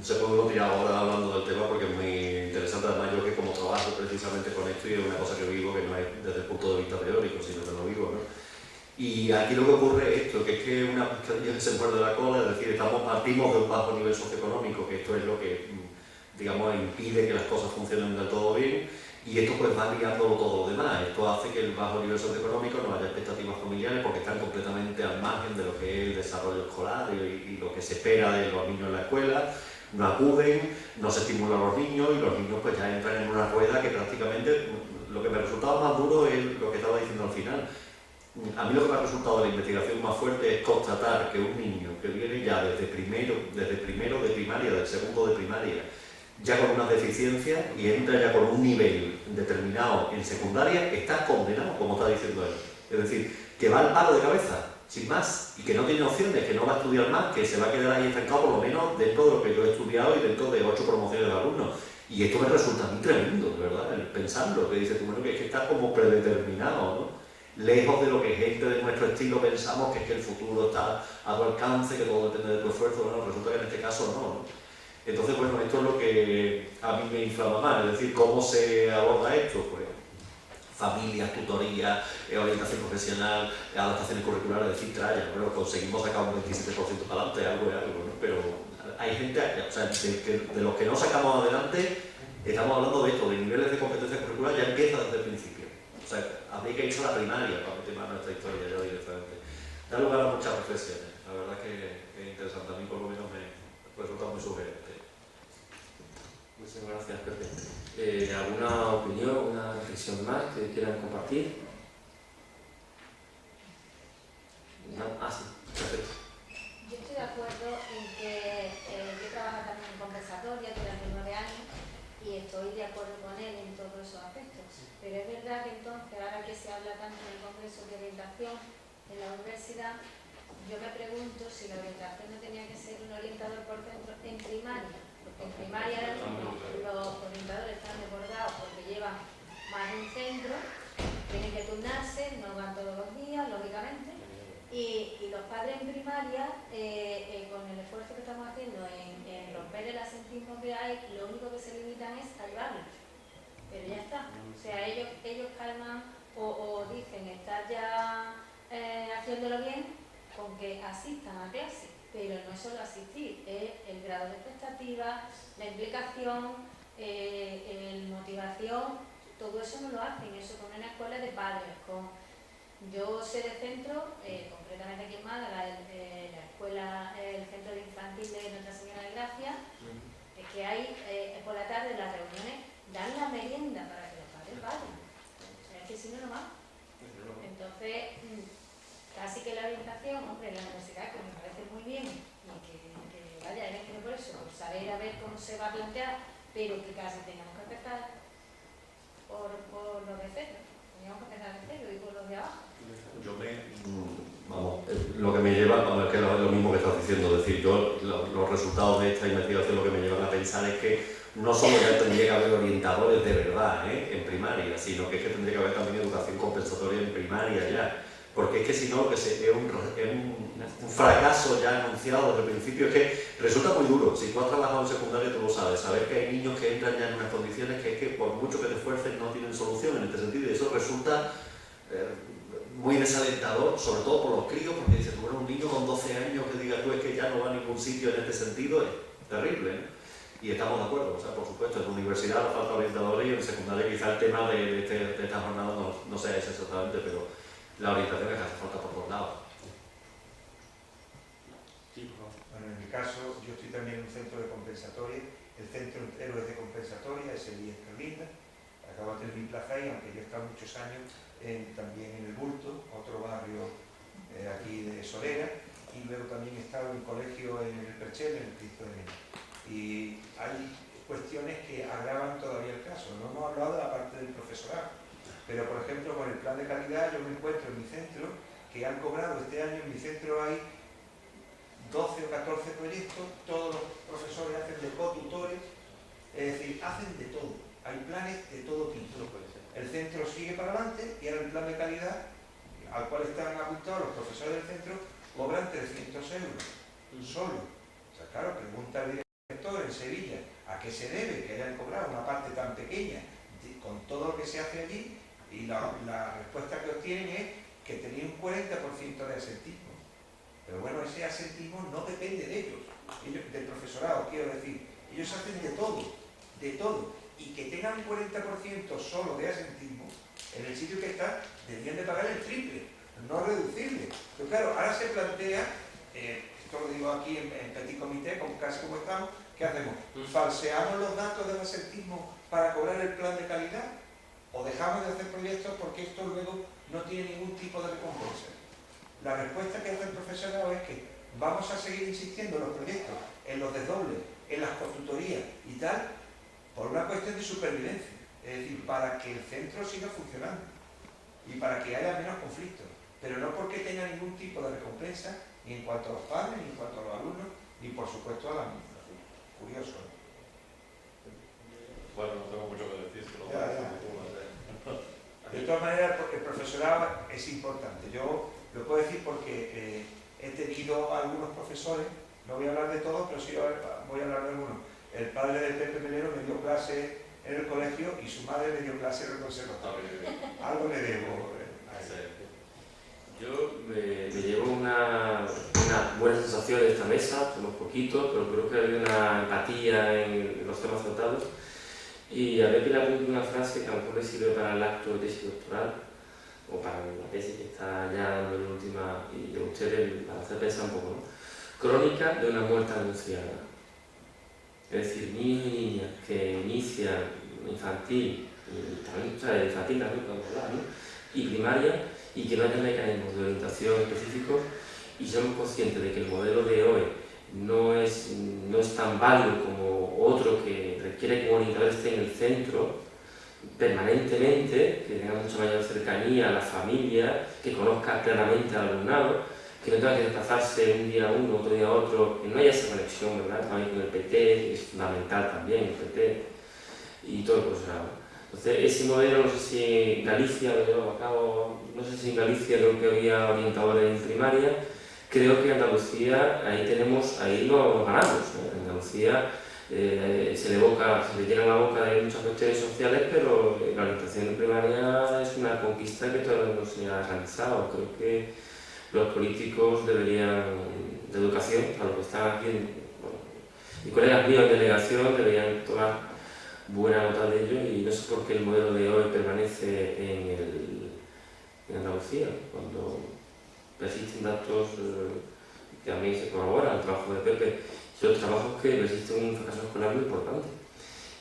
se puede uno tirar ahora hablando del tema porque es muy interesante. Además, yo que como trabajo precisamente con esto y es una cosa que vivo que no es desde el punto de vista teórico, sino que lo vivo, ¿no? Y aquí lo que ocurre es esto, que es que una pescadilla que se muerde la cola, es decir, partimos de un bajo nivel socioeconómico, que esto es lo que, digamos, impide que las cosas funcionen del todo bien, y esto pues va ligándolo todo lo demás. Esto hace que el bajo nivel socioeconómico no haya expectativas familiares porque están completamente al margen de lo que es el desarrollo escolar y lo que se espera de los niños en la escuela. No acuden, no se estimulan a los niños y los niños pues ya entran en una rueda que prácticamente, lo que me resultaba más duro es lo que estaba diciendo al final. A mí lo que me ha resultado de la investigación más fuerte es constatar que un niño que viene ya desde primero de primaria, del segundo de primaria, ya con unas deficiencias y entra ya con un nivel determinado en secundaria, está condenado, como está diciendo él. Es decir, que va al paro de cabeza, sin más, y que no tiene opciones, que no va a estudiar más, que se va a quedar ahí estancado por lo menos dentro de lo que yo he estudiado y dentro de 8 promociones de alumnos. Y esto me resulta a mí tremendo, de verdad, el pensarlo, que dices tú, bueno, que es que está como predeterminado, ¿no? Lejos de lo que gente de nuestro estilo pensamos, que es que el futuro está a tu alcance, que todo depende de tu esfuerzo. Bueno, resulta que en este caso no. Entonces, bueno, esto es lo que a mí me inflama más, es decir, ¿cómo se aborda esto? Pues familias, tutorías, orientación profesional, adaptaciones curriculares, es decir, tralla. Bueno, conseguimos sacar un 27% para adelante, algo es algo, ¿no? Pero hay gente, o sea, de los que no sacamos adelante, estamos hablando de esto, de niveles de competencia curricular, ya empieza desde el principio. O sea, habría que irse a la primaria para meter más nuestra historia ya directamente. Da lugar a muchas reflexiones, la verdad que es interesante, a mí por lo menos me resulta muy sugerente. Muchas gracias, Pepe. ¿Alguna opinión, una reflexión más que quieran compartir? ¿No? Ah, sí, perfecto. Yo estoy de acuerdo en que yo trabajo también en conversatoria durante 9 años y estoy de acuerdo con él en todos esos aspectos. Pero es verdad que entonces, ahora que se habla tanto en el Congreso de Orientación en la universidad, yo me pregunto si la orientación no tenía que ser un orientador por centro en primaria. Porque en primaria ahora mismo los orientadores están desbordados porque llevan más de un centro, tienen que turnarse, no van todos los días, lógicamente. Y los padres en primaria, con el esfuerzo que estamos haciendo en romper el asentismo que hay, lo único que se limitan es a llevarlos. Pero ya está. O sea, ellos calman o dicen estar ya haciéndolo bien con que asistan a clase. Pero no es solo asistir, es el grado de expectativa, la implicación, la motivación, todo eso no lo hacen, eso con una escuela de padres, yo sé de centro, concretamente aquí en Málaga, la escuela, el centro de infantil de Nuestra Señora de Gracia, es que hay por la tarde las reuniones, dan la merienda para que los padres vayan. O sea, es que si no, no más. Entonces, casi que la orientación, hombre, la universidad, que me parece muy bien, y que vaya, elegido por eso, por saber a ver cómo se va a plantear, pero que casi tengamos que empezar por los de cero. Teníamos que empezar de cero y por los de abajo. Lo que me lleva, es que es lo mismo que estás diciendo, es decir, yo los resultados de esta investigación lo que me llevan a pensar es que no solo ya tendría que haber orientadores de verdad en primaria, sino que es que tendría que haber también educación compensatoria en primaria ya, porque es que si no, es un fracaso ya anunciado desde el principio, es que resulta muy duro. Si tú has trabajado en secundaria tú lo sabes, saber que hay niños que entran ya en unas condiciones que es que por mucho que te esfuerces no tienen solución en este sentido, y eso resulta muy desalentador, sobre todo por los críos, porque dices, bueno, un niño con 12 años que diga tú es que ya no va a ningún sitio en este sentido, es terrible, ¿no? Y estamos de acuerdo, o sea, por supuesto, en la universidad nos falta orientadores y en secundaria quizá el tema de esta jornada no sea ese exactamente, pero la orientación es que hace falta por todos lados. Bueno, en mi caso, yo estoy también en un centro de compensatoria, el Centro Héroes de Compensatoria, es el IES Carlinda, acabo de tener mi plaza ahí, aunque yo he estado muchos años también en el Bulto, otro barrio aquí de Solera, y luego también he estado en un colegio en el Perchel, en el Cristo de Nena. Y hay cuestiones que agravan todavía el caso. No hemos hablado de la parte del profesorado, pero por ejemplo con el plan de calidad yo me encuentro en mi centro que han cobrado este año, en mi centro hay 12 o 14 proyectos, todos los profesores hacen de co-tutores, es decir, hacen de todo, hay planes de todo tipo. El centro sigue para adelante y ahora el plan de calidad al cual están apuntados los profesores del centro cobran 300 euros solo. O sea, claro, pregunta el director en Sevilla a qué se debe que hayan cobrado una parte tan pequeña con todo lo que se hace allí, y la respuesta que obtienen es que tenían un 40% de asentismo. Pero bueno, ese asentismo no depende de ellos, del profesorado, quiero decir. Ellos hacen de todo, y que tengan un 40% solo de asentismo, en el sitio que está, deberían de pagar el triple, no reducirle. Pero claro, ahora se plantea, esto lo digo aquí en petit comité, casi como estamos, ¿qué hacemos? ¿Falseamos los datos del asentismo para cobrar el plan de calidad? ¿O dejamos de hacer proyectos porque esto luego no tiene ningún tipo de recompensa? La respuesta que hace el profesorado es que vamos a seguir insistiendo en los proyectos, en los desdobles, en las consultorías y tal, por una cuestión de supervivencia, es decir, para que el centro siga funcionando y para que haya menos conflictos, pero no porque tenga ningún tipo de recompensa, ni en cuanto a los padres, ni en cuanto a los alumnos, ni por supuesto a la administración. Curioso, ¿no? Bueno, no tengo mucho que decir, pero de todas maneras, el profesorado es importante. Yo lo puedo decir porque he tenido algunos profesores, no voy a hablar de todos, pero sí voy a hablar de algunos. El padre del Pepe Melero me dio clase en el colegio y su madre me dio clase en el conservatorio. Algo le debo a ese. Yo me llevo una buena sensación de esta mesa, somos poquitos, pero creo que hay una empatía en los temas tratados. Y a Pepe le apunto una frase que a lo mejor le sirve para el acto de tesis doctoral, o para la tesis que está ya en la última, y a ustedes para hacer pensar un poco, ¿no? Crónica de una muerte anunciada. Es decir, niños y niñas que inician infantil, infantil también podemos hablar, ¿no? Y primaria, y que no haya mecanismos de orientación específicos, y somos conscientes de que el modelo de hoy no es tan válido como otro que requiere que un orientador esté en el centro permanentemente, que tenga mucha mayor cercanía a la familia, que conozca claramente al alumnado, que no tenga que desplazarse un día a uno, otro día a otro, que no haya esa conexión, ¿verdad? También con el PT, que es fundamental también el PT, y todo el profesorado. Entonces, ese modelo, no sé si Galicia lo llevaba a cabo, no sé si en Galicia creo que había orientadores en primaria, creo que en Andalucía, ahí lo ganamos, ¿eh? En Andalucía se le llena la boca de muchas cuestiones sociales, pero la orientación en primaria es una conquista que todavía no se ha realizado. Creo que los políticos deberían, de educación, a los que están aquí, bueno, y colegas míos en delegación, deberían tomar buena nota de ello, y no sé por qué el modelo de hoy permanece en Andalucía, cuando persisten datos que también se corroboran, el trabajo de Pepe y otros trabajos que resisten un fracaso escolar muy importante.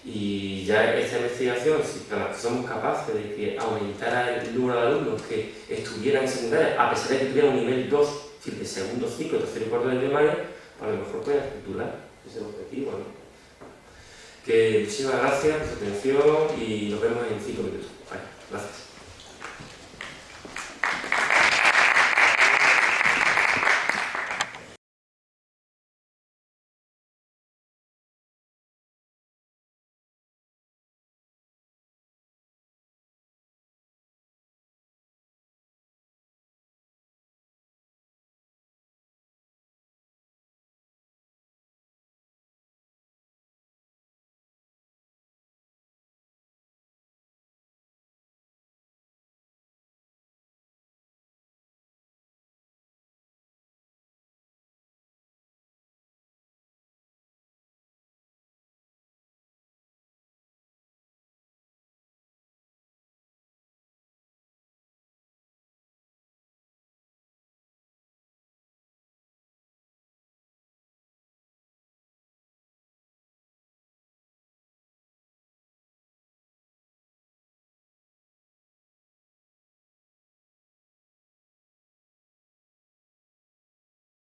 Y ya esta investigación, si somos capaces de que aumentara el número de alumnos que estuvieran en secundaria, a pesar de que tuvieran un nivel 2, es decir, de segundo ciclo, tercero y cuarto de primaria, a lo mejor pueden titular, ese es el objetivo, ¿no? Que muchísimas gracias por su atención y nos vemos en 5 minutos. Vale, gracias.